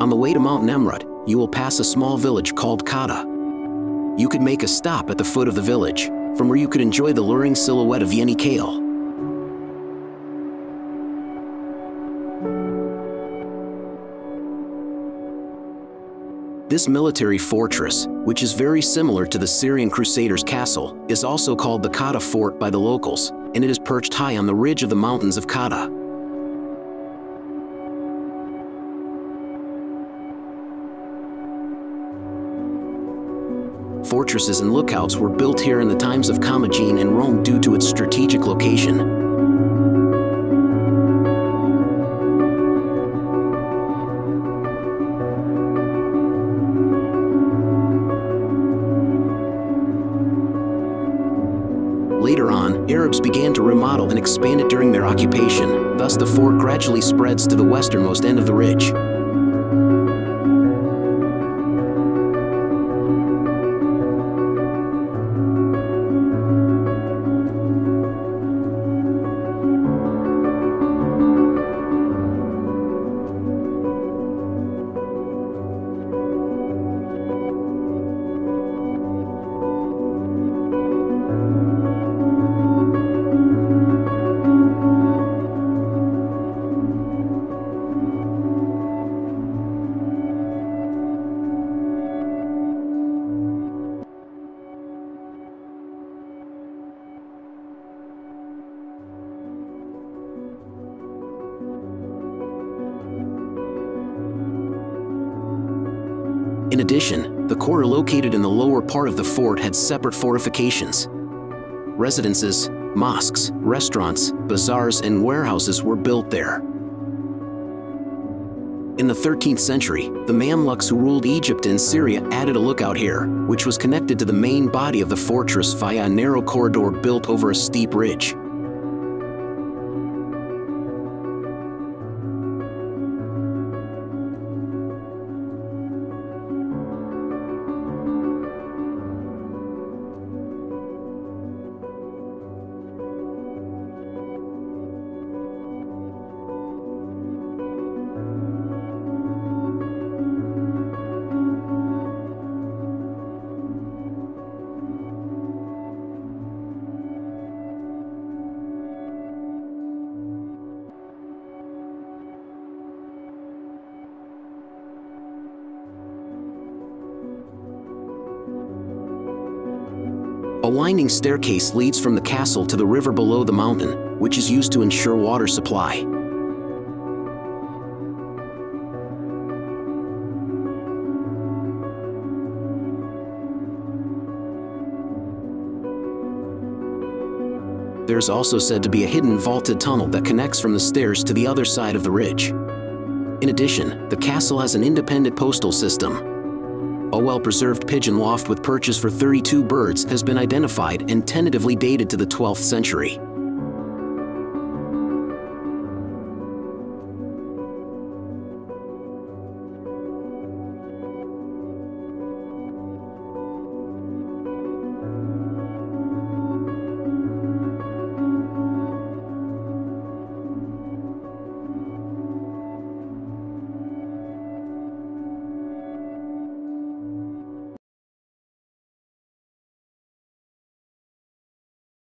On the way to Mount Nemrut, you will pass a small village called Kahta. You could make a stop at the foot of the village, from where you could enjoy the luring silhouette of Yeni Kale. This military fortress, which is very similar to the Syrian Crusaders' castle, is also called the Kahta Fort by the locals, and it is perched high on the ridge of the mountains of Kahta. Fortresses and lookouts were built here in the times of Commagene and Rome due to its strategic location. Later on, Arabs began to remodel and expand it during their occupation, thus the fort gradually spreads to the westernmost end of the ridge. In addition, the core located in the lower part of the fort had separate fortifications. Residences, mosques, restaurants, bazaars, and warehouses were built there. In the 13th century, the Mamluks who ruled Egypt and Syria added a lookout here, which was connected to the main body of the fortress via a narrow corridor built over a steep ridge. A winding staircase leads from the castle to the river below the mountain, which is used to ensure water supply. There is also said to be a hidden vaulted tunnel that connects from the stairs to the other side of the ridge. In addition, the castle has an independent postal system. A well-preserved pigeon loft with perches for 32 birds has been identified and tentatively dated to the 12th century.